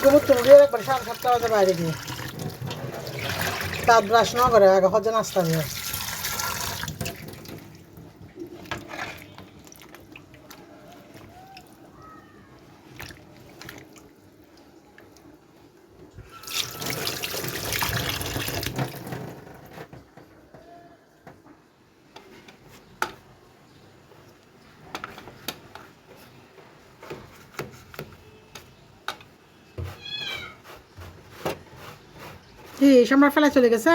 কুমুর তুমি দিয়ে একবার 7:30 বাজে বাইরে গিয়ে দাঁত ব্রাশ না করে আগে হজে নাস্তা নিয়ে কি সম্রাট ফেলা চলে গেছে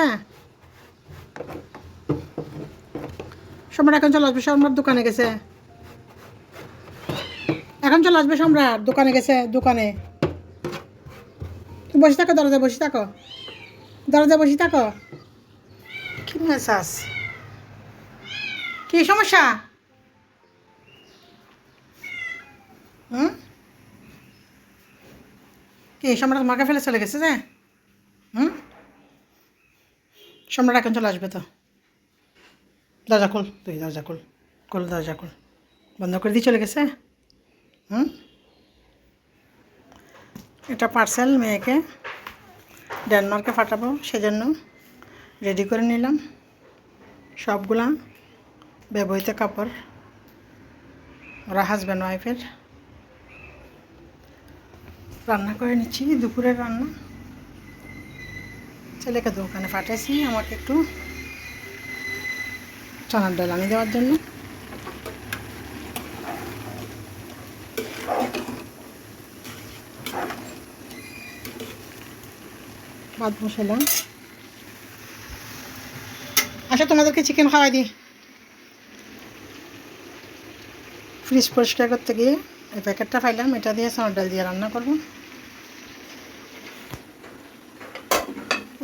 সম্রাট এখন চলে আসবে সম্রাট দোকানে গেছে এখন চলে আসবে সম্রাট দোকানে গেছে দোকানে তুমি বসে থাকো দরজায় বসে থাকো দরজায় বসে থাকো কি মেসাজ কি সমস্যা হুম কি সম্রাট তোমাকে ফেলে চলে গেছে যে হুম সম্রাট এখন চলে আসবে তো দরজা খোল তুই দরজা খোল খোল দরজা খোল বন্ধ করে দিয়ে চলে গেছে হুম এটা পার্সেল মেয়েকে ডেনমার্কে পাঠাবো সেজন্য রেডি করে নিলাম সবগুলা ব্যবহৃত কাপড় ওরা হাজব্যান্ড ওয়াইফের রান্না করে নিচ্ছি দুপুরের রান্না ছেলেকে দোকানে পাঠাইছি আমাকে একটু চানার ডাল আনি দেওয়ার জন্য ভাত বসালাম আচ্ছা তোমাদেরকে চিকেন খাওয়াই দিই ফ্রিজ পরিষ্কার করতে গিয়ে এই প্যাকেটটা পাইলাম এটা দিয়ে চানার ডাল দিয়ে রান্না করব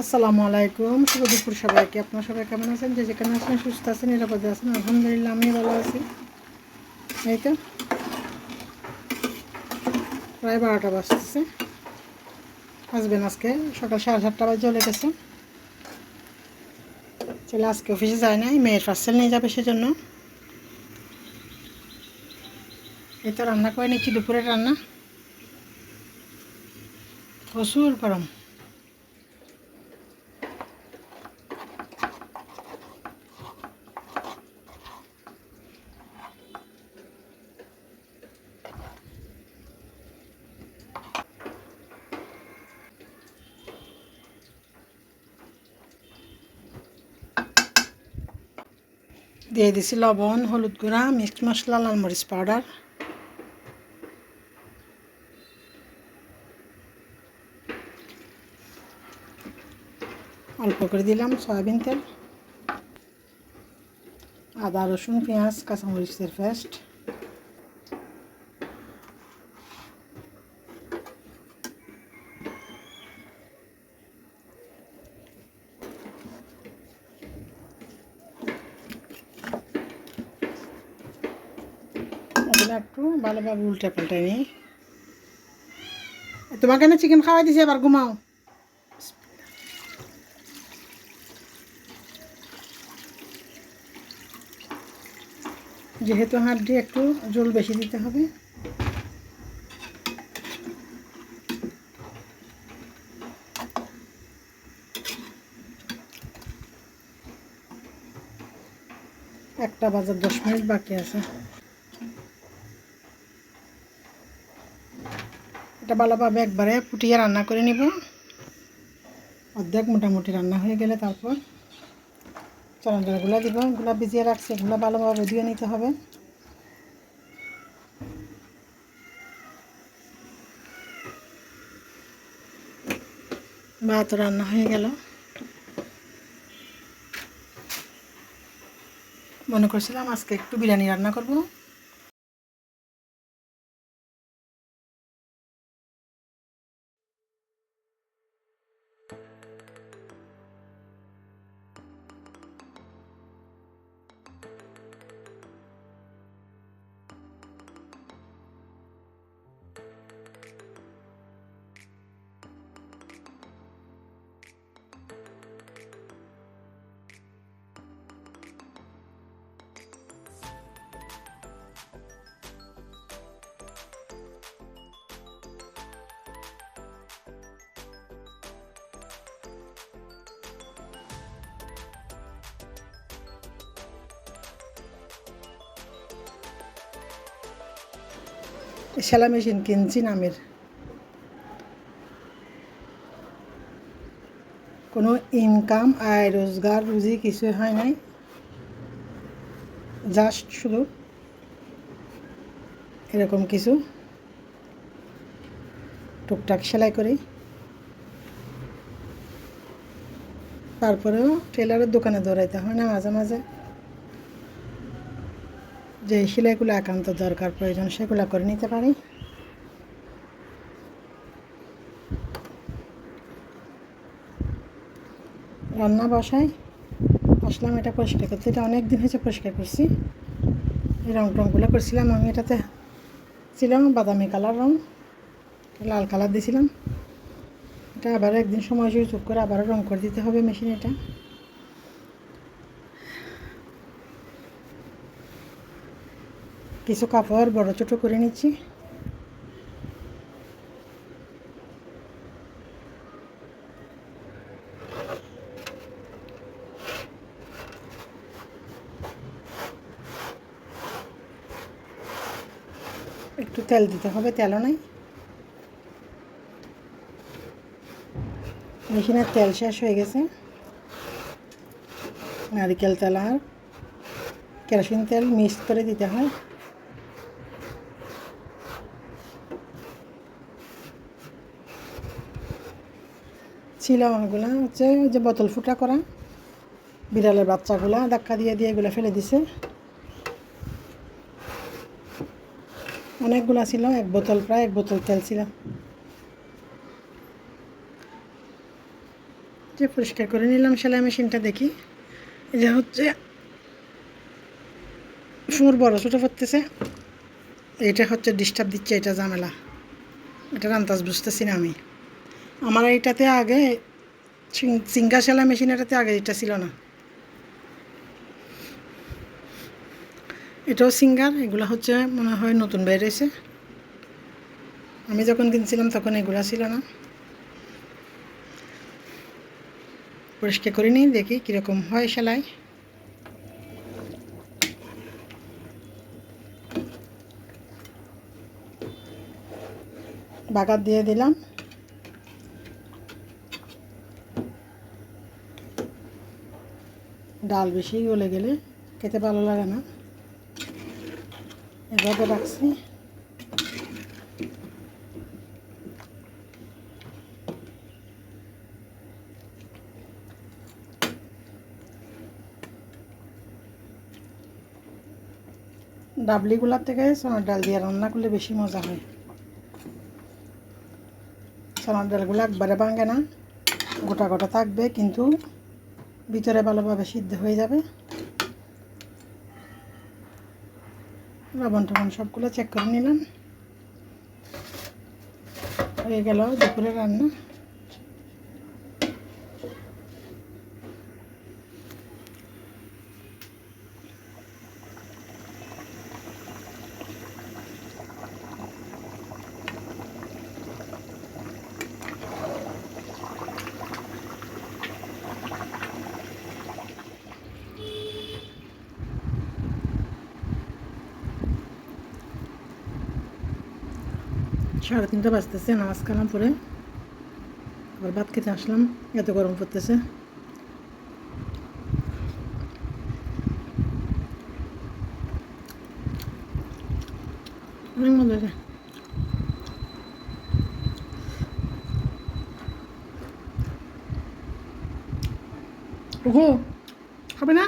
আসসালামু আলাইকুম শুভ দুপুর সবাইকে আপনারা সবাই কেমন আছেন যে যেখানে আছেন সুস্থ আছেন নিরাপদে আছেন আলহামদুলিল্লাহ আমি ভালো আছি এই তো প্রায় 12টা বাজতেছে হাজবেন্ড আজকে সকাল 7:30 বাজে চলে গেছে ছেলে আজকে অফিসে যায় নাই মেয়ের পার্সেল নিয়ে যাবে সেজন্য এই তো রান্না করে নিচ্ছি দুপুরের রান্না প্রচুর গরম দিয়ে দিছি লবণ হলুদ গুঁড়া মিক্সড মশলা লাল মরিচ পাউডার অল্প করে দিলাম সয়াবিন তেল আদা রসুন পেঁয়াজ কাঁচামরিচের পেস্ট এগুলো একটু ভালোভাবে উল্টে পাল্টে নিই তোমাকে না চিকেন খাওয়াই দিছি এবার ঘুমাও যেহেতু হাড্ডি একটু জল বেশি দিতে হবে একটা বাজার 10 মিনিট বাকি আছে এটা ভালোভাবে একবারে ফুটিয়ে রান্না করে নিব অর্ধেক মোটামুটি রান্না হয়ে গেলে তারপর চানার ডালগুলো দিব এগুলো ভিজিয়ে রাখছি এগুলো ভালোভাবে ধুয়ে নিতে হবে ভাত রান্না হয়ে গেল মনে করছিলাম আজকে একটু বিরিয়ানি রান্না করব সেলাই মেশিন কিনছি নামের, কোনো ইনকাম আয় রোজগার রুজি কিছুই হয় নাই, জাস্ট শুধু এরকম কিছু টুকটাক সেলাই করি। তারপরেও টেলারের দোকানে দৌড়াইতে হয় না মাঝে মাঝে, যে সেলাইগুলো একান্ত দরকার প্রয়োজন সেগুলো করে নিতে পারি। রান্না বসাই আসলাম, এটা পরিষ্কার করতে, এটা অনেক দিন হয়েছে পরিষ্কার করছি। এই রং টংগুলো করছিলাম আমি, এটাতে ছিলাম বাদামি কালার রং, লাল কালার দিয়েছিলাম। এটা আবার একদিন সময় সুযোগ করে আবারও রং করে দিতে হবে মেশিনে। এটা কিছু কাপড় বড় ছোটো করে নিচ্ছি। একটু তেল দিতে হবে, তেলও নাই, মেশিনের তেল শেষ হয়ে গেছে। নারিকেল তেল আর কেরোসিন তেল মিক্স করে দিতে হয়। ছিল ওগুলো হচ্ছে যে বোতল ফুটা করা, বিড়ালের বাচ্চাগুলা ধাক্কা দিয়ে দিয়ে এগুলো ফেলে দিছে। অনেকগুলা ছিল, এক বোতল, প্রায় এক বোতল তেল ছিল। যে পরিষ্কার করে নিলাম সেলাই মেশিনটা, দেখি এই যে হচ্ছে ফুর বড় ছোটো পড়তেছে, এটা হচ্ছে ডিস্টার্ব দিচ্ছে, এটা ঝামেলা, এটার আন্দাজ বুঝতেছি না আমি। আমার এইটাতে আগে সিঙ্গার সেলাই মেশিন, এটাতে আগে এটা ছিল না, এটাও সিঙ্গার। এগুলো হচ্ছে মনে হয় নতুন বের হয়েছে, আমি যখন কিনছিলাম তখন এগুলো ছিল না। পরিষ্কার করে নিই, দেখি কীরকম হয় সেলাই। বাগার দিয়ে দিলাম, ডাল বেশি গলে গেলে খেতে ভালো লাগে না, এভাবে রাখছি। ডাবলিগুলার থেকে সোনার ডাল দিয়ে রান্না করলে বেশি মজা হয়। সোনার ডালগুলো একবারে ভাঙে না, গোটা গোটা থাকবে, কিন্তু ভিতরে ভালোভাবে সিদ্ধ হয়ে যাবে। লবণ টবণ সবগুলো চেক করে নিলাম, হয়ে গেল দুপুরে রান্না। সাড়ে 3টা বাজতেছে, নামাজ কালাম পরে আবার ভাত খেতে আসলাম, এত গরম পড়তেছে। অনেক মজা যায়। ওহো, হবে না?